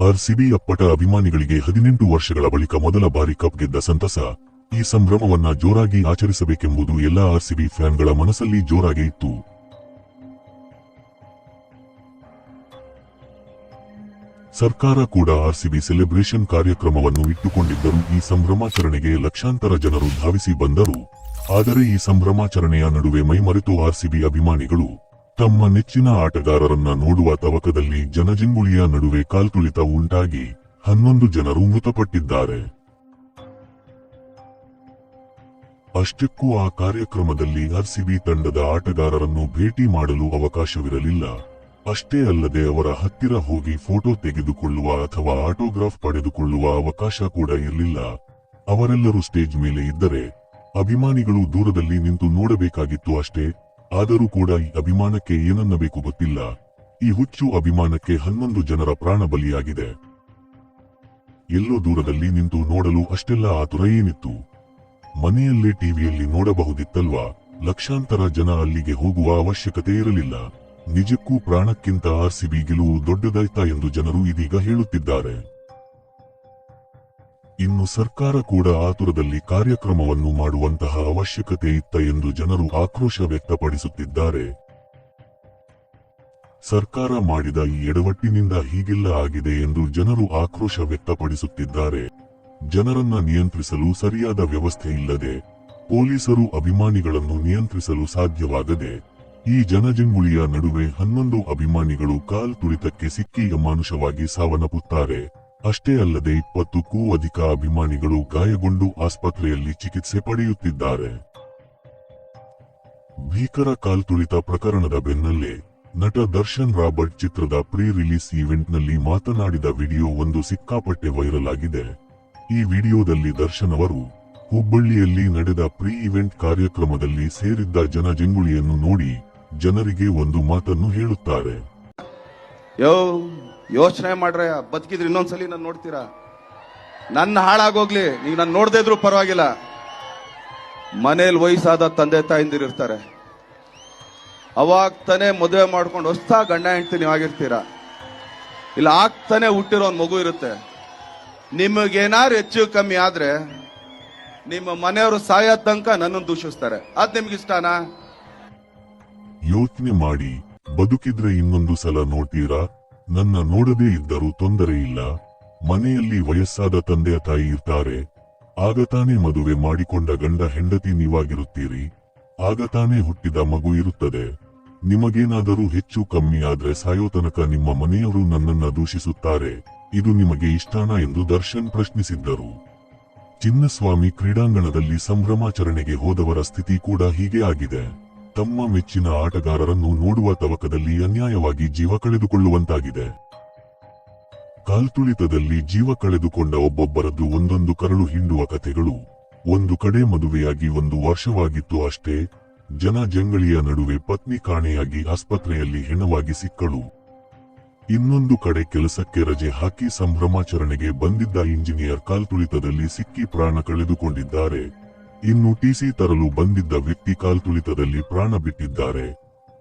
RCB ಅಪ್ಪಟ ಅಭಿಮಾನಿಗಳಿಗೆ 18 ವರ್ಷಗಳ ಬಳಿಕ ಮೊದಲ ಬಾರಿ ಕಪ್ ಗೆದ್ದ ಸಂತಸ. ಈ ಸಂಭ್ರಮವನ್ನ ಜೋರಾಗಿ ಆಚರಿಸಬೇಕೆಂಬುದು ಎಲ್ಲ ಆರ್ಸಿಬಿ ಫ್ಯಾನ್ಗಳ ಮನಸ್ಸಲ್ಲಿ ಜೋರಾಗಿ ಇತ್ತು. ಸರ್ಕಾರ ಕೂಡ ಆರ್ಸಿಬಿ ಸೆಲೆಬ್ರೇಷನ್ ಕಾರ್ಯಕ್ರಮವನ್ನು ಇಟ್ಟುಕೊಂಡಿದ್ದರೂ ಈ ಸಂಭ್ರಮಾಚರಣೆಗೆ ಲಕ್ಷಾಂತರ ಜನರು ಧಾವಿಸಿ ಬಂದರು. ಆದರೆ ಈ ಸಂಭ್ರಮಾಚರಣೆಯ ನಡುವೆ ಮೈಮರೆತು ಆರ್ಸಿಬಿ ಅಭಿಮಾನಿಗಳು ತಮ್ಮ ನೆಚ್ಚಿನ ಆಟಗಾರರನ್ನ ನೋಡುವ ತವಕದಲ್ಲಿ ಜನಜಂಗುಳಿಯ ನಡುವೆ ಕಾಲ್ತುಳಿತ ಉಂಟಾಗಿ 11 ಜನರು ಮೃತಪಟ್ಟಿದ್ದಾರೆ. ಅಷ್ಟಕ್ಕೂ ಆ ಕಾರ್ಯಕ್ರಮದಲ್ಲಿ ಆರ್ಸಿಬಿ ತಂಡದ ಆಟಗಾರರನ್ನು ಭೇಟಿ ಮಾಡಲು ಅವಕಾಶವಿರಲಿಲ್ಲ. ಅಷ್ಟೇ ಅಲ್ಲದೆ ಅವರ ಹತ್ತಿರ ಹೋಗಿ ಫೋಟೋ ತೆಗೆದುಕೊಳ್ಳುವ ಅಥವಾ ಆಟೋಗ್ರಾಫ್ ಪಡೆದುಕೊಳ್ಳುವ ಅವಕಾಶ ಕೂಡ ಇರಲಿಲ್ಲ. ಅವರೆಲ್ಲರೂ ಸ್ಟೇಜ್ ಮೇಲೆ ಇದ್ದರೆ ಅಭಿಮಾನಿಗಳು ದೂರದಲ್ಲಿ ನಿಂತು ನೋಡಬೇಕಾಗಿತ್ತು ಅಷ್ಟೇ. ಆದರೂ ಕೂಡ ಈ ಅಭಿಮಾನಕ್ಕೆ ಏನನ್ನಬೇಕು ಗೊತ್ತಿಲ್ಲ. ಈ ಹುಚ್ಚು ಅಭಿಮಾನಕ್ಕೆ 11 ಜನರ ಪ್ರಾಣ ಬಲಿಯಾಗಿದೆ. ಎಲ್ಲೋ ದೂರದಲ್ಲಿ ನಿಂತು ನೋಡಲು ಅಷ್ಟೆಲ್ಲ ಆತುರ ಏನಿತ್ತು? ಮನೆಯಲ್ಲೇ ಟಿವಿಯಲ್ಲಿ ನೋಡಬಹುದಿತ್ತಲ್ವಾ? ಲಕ್ಷಾಂತರ ಜನ ಅಲ್ಲಿಗೆ ಹೋಗುವ ಅವಶ್ಯಕತೆ ಇರಲಿಲ್ಲ. ನಿಜಕ್ಕೂ ಪ್ರಾಣಕ್ಕಿಂತ ಆರ್ಸಿಬಿ ಗೆಲುವು ದೊಡ್ಡದಾಯ್ತಾ ಎಂದು ಜನರು ಇದೀಗ ಹೇಳುತ್ತಿದ್ದಾರೆ. ಇನ್ನು ಸರ್ಕಾರ ಕೂಡ ಆತುರದಲ್ಲಿ ಕಾರ್ಯಕ್ರಮವನ್ನು ಮಾಡುವಂತಹ ಅವಶ್ಯಕತೆ ಇತ್ತ ಎಂದು ಜನರು ಆಕ್ರೋಶ ವ್ಯಕ್ತಪಡಿಸುತ್ತಿದ್ದಾರೆ. ಸರ್ಕಾರ ಮಾಡಿದ ಈ ಎಡವಟ್ಟಿನಿಂದ ಹೀಗೆಲ್ಲ ಆಗಿದೆ ಎಂದು ಜನರು ಆಕ್ರೋಶ ವ್ಯಕ್ತಪಡಿಸುತ್ತಿದ್ದಾರೆ. ಜನರನ್ನ ನಿಯಂತ್ರಿಸಲು ಸರಿಯಾದ ವ್ಯವಸ್ಥೆ ಇಲ್ಲದೆ, ಪೊಲೀಸರು ಅಭಿಮಾನಿಗಳನ್ನು ನಿಯಂತ್ರಿಸಲು ಸಾಧ್ಯವಾಗದೆ, ಈ ಜನಜಂಗುಳಿಯ ನಡುವೆ 11 ಅಭಿಮಾನಿಗಳು ಕಾಲ್ ತುಳಿತಕ್ಕೆ ಸಿಕ್ಕಿ ಅಮಾನುಷವಾಗಿ ಸಾವನ್ನಪ್ಪುತ್ತಾರೆ. ಅಷ್ಟೇ ಅಲ್ಲದೆ 20ಕ್ಕೂ ಅಧಿಕ ಅಭಿಮಾನಿಗಳು ಗಾಯಗೊಂಡು ಆಸ್ಪತ್ರೆಯಲ್ಲಿ ಚಿಕಿತ್ಸೆ ಪಡೆಯುತ್ತಿದ್ದಾರೆ. ಭೀಕರ ಕಾಲ್ತುಳಿತ ಪ್ರಕರಣದ ಬೆನ್ನಲ್ಲೇ ನಟ ದರ್ಶನ್ ರಾಬರ್ಟ್ ಚಿತ್ರದ ಪ್ರೀ ರಿಲೀಸ್ ಈವೆಂಟ್ನಲ್ಲಿ ಮಾತನಾಡಿದ ವಿಡಿಯೋ ಒಂದು ಸಿಕ್ಕಾಪಟ್ಟೆ ವೈರಲ್ ಆಗಿದೆ. ಈ ವಿಡಿಯೋದಲ್ಲಿ ದರ್ಶನ್ ಅವರು ಹುಬ್ಬಳ್ಳಿಯಲ್ಲಿ ನಡೆದ ಪ್ರೀ ಇವೆಂಟ್ ಕಾರ್ಯಕ್ರಮದಲ್ಲಿ ಸೇರಿದ್ದ ಜನಜಂಗುಳಿಯನ್ನು ನೋಡಿ ಜನರಿಗೆ ಒಂದು ಮಾತನ್ನು ಹೇಳುತ್ತಾರೆ. ಯೋಚನೆ ಮಾಡ್ರೆ, ಬದುಕಿದ್ರೆ ಇನ್ನೊಂದ್ಸಲಿ ನಾನು ನೋಡ್ತೀರಾ? ನನ್ನ ಹಾಳಾಗೋಗ್ಲಿ, ನೀವು ನಾನು ನೋಡದೇ ಇದ್ರು ಪರವಾಗಿಲ್ಲ. ಮನೇಲಿ ವಯಸ್ಸಾದ ತಂದೆ ತಾಯಿಂದಿರಿರ್ತಾರೆ. ಅವಾಗ ತಾನೇ ಮದುವೆ ಮಾಡ್ಕೊಂಡು ಹೊಸ ಗಂಡ ಹೆಂಡ್ತಿ ನೀವಾಗಿರ್ತೀರ. ಇಲ್ಲ ಆಗ್ತಾನೆ ಹುಟ್ಟಿರೋ ಒಂದು ಮಗು ಇರುತ್ತೆ. ನಿಮಗೇನಾರು ಹೆಚ್ಚು ಕಮ್ಮಿ ಆದ್ರೆ ನಿಮ್ಮ ಮನೆಯವರು ಸಾಯೋ ತನಕ ನನ್ನನ್ನು ದೂಷಿಸ್ತಾರೆ. ಅದ್ ನಿಮ್ಗಿಷ್ಟನಾ? ಯೋಚನೆ ಮಾಡಿ, ಬದುಕಿದ್ರೆ ಇನ್ನೊಂದು ಸಲ ನೋಡ್ತೀರಾ? ನನ್ನ ನೋಡದೇ ಇದ್ದರೂ ತೊಂದರೆ ಇಲ್ಲ. ಮನೆಯಲ್ಲಿ ವಯಸ್ಸಾದ ತಂದೆಯ ತಾಯಿ ಇರ್ತಾರೆ. ಆಗ ತಾನೇ ಮದುವೆ ಮಾಡಿಕೊಂಡ ಗಂಡ ಹೆಂಡತಿ ನೀವಾಗಿರುತ್ತೀರಿ. ಆಗ ತಾನೇ ಹುಟ್ಟಿದ ಮಗು ಇರುತ್ತದೆ. ನಿಮಗೇನಾದರೂ ಹೆಚ್ಚು ಕಮ್ಮಿ ಆದ್ರೆ ಸಾಯೋ ತನಕ ನಿಮ್ಮ ಮನೆಯವರು ನನ್ನನ್ನ ದೂಷಿಸುತ್ತಾರೆ. ಇದು ನಿಮಗೆ ಇಷ್ಟನಾ ಎಂದು ದರ್ಶನ್ ಪ್ರಶ್ನಿಸಿದ್ದರು. ಚಿನ್ನಸ್ವಾಮಿ ಕ್ರೀಡಾಂಗಣದಲ್ಲಿ ಸಂಭ್ರಮಾಚರಣೆಗೆ ಹೋದವರ ಸ್ಥಿತಿ ಕೂಡ ಹೀಗೆ ಆಗಿದೆ. ತಮ್ಮ ಮೆಚ್ಚಿನ ಆಟಗಾರರನ್ನು ನೋಡುವ ತವಕದಲ್ಲಿ ಅನ್ಯಾಯವಾಗಿ ಜೀವ ಕಳೆದುಕೊಳ್ಳುವಂತಾಗಿದೆ. ಕಾಲ್ತುಳಿತದಲ್ಲಿ ಜೀವ ಕಳೆದುಕೊಂಡ ಒಬ್ಬೊಬ್ಬರದ್ದು ಒಂದೊಂದು ಕರಳು ಹಿಂಡುವ ಕಥೆಗಳು. ಒಂದು ಕಡೆ ಮದುವೆಯಾಗಿ 1 ವರ್ಷವಾಗಿತ್ತು ಅಷ್ಟೇ. ಜನ ಜಂಗಳಿಯ ನಡುವೆ ಪತ್ನಿ ಕಾಣೆಯಾಗಿ ಆಸ್ಪತ್ರೆಯಲ್ಲಿ ಹೆಣವಾಗಿ ಸಿಕ್ಕಳು. ಇನ್ನೊಂದು ಕಡೆ ಕೆಲಸಕ್ಕೆ ರಜೆ ಹಾಕಿ ಸಂಭ್ರಮಾಚರಣೆಗೆ ಬಂದಿದ್ದ ಇಂಜಿನಿಯರ್ ಕಾಲ್ತುಳಿತದಲ್ಲಿ ಸಿಕ್ಕಿ ಪ್ರಾಣ ಕಳೆದುಕೊಂಡಿದ್ದಾರೆ. ಇನ್ನು ಟಿಸಿ ತರಲು ಬಂದಿದ್ದ ವ್ಯಕ್ತಿ ಕಾಲ್ತುಳಿತದಲ್ಲಿ ಪ್ರಾಣ ಬಿಟ್ಟಿದ್ದಾರೆ.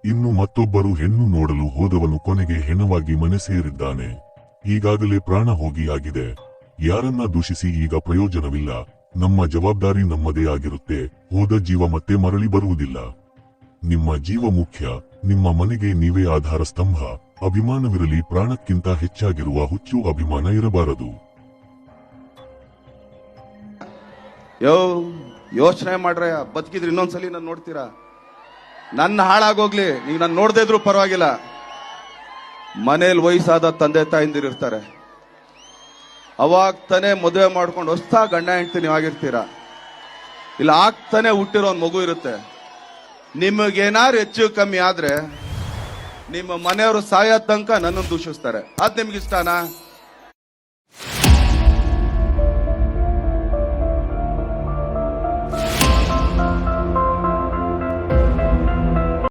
ಇನ್ನು ಮತ್ತೊಬ್ಬರು ಹೆಣ್ಣು ನೋಡಲು ಹೋದವನು ಕೊನೆಗೆ ಹೆಣವಾಗಿ ಮನೆ ಸೇರಿದ್ದಾನೆ. ಈಗಾಗಲೇ ಪ್ರಾಣ ಹೋಗಿ ಆಗಿದೆ. ಯಾರನ್ನ ದೂಷಿಸಿ ಈಗ ಪ್ರಯೋಜನವಿಲ್ಲ. ನಮ್ಮ ಜವಾಬ್ದಾರಿ ನಮ್ಮದೇ ಆಗಿರುತ್ತೆ. ಹೋದ ಜೀವ ಮತ್ತೆ ಮರಳಿ ಬರುವುದಿಲ್ಲ. ನಿಮ್ಮ ಜೀವ ಮುಖ್ಯ. ನಿಮ್ಮ ಮನೆಗೆ ನೀವೇ ಆಧಾರ ಸ್ತಂಭ. ಅಭಿಮಾನವಿರಲಿ, ಪ್ರಾಣಕ್ಕಿಂತ ಹೆಚ್ಚಾಗಿರುವ ಹುಚ್ಚು ಅಭಿಮಾನ ಇರಬಾರದು. ಯೋಚನೆ ಮಾಡ್ರೆ, ಬದುಕಿದ್ರೆ ಇನ್ನೊಂದ್ಸಲಿ ನಾನು ನೋಡ್ತೀರಾ? ನನ್ನ ಹಾಳಾಗೋಗ್ಲಿ, ನೀವು ನಾನು ನೋಡದೇ ಇದ್ರು ಪರವಾಗಿಲ್ಲ. ಮನೇಲಿ ವಯಸ್ಸಾದ ತಂದೆ ತಾಯಿಂದಿರಿರ್ತಾರೆ. ಅವಾಗ ತಾನೇ ಮದುವೆ ಮಾಡ್ಕೊಂಡು ಹೊಸ ಗಂಡ ಹೆಂಡ್ತಿ ನೀವಾಗಿರ್ತೀರ. ಇಲ್ಲ ಆಗ್ತಾನೆ ಹುಟ್ಟಿರೋ ಒಂದು ಮಗು ಇರುತ್ತೆ. ನಿಮಗೇನಾರು ಹೆಚ್ಚು ಕಮ್ಮಿ ಆದ್ರೆ ನಿಮ್ಮ ಮನೆಯವರು ಸಾಯೋ ತನಕ ನನ್ನನ್ನು ದೂಷಿಸ್ತಾರೆ. ಅದ್ ನಿಮ್ಗಿಷ್ಟನಾ?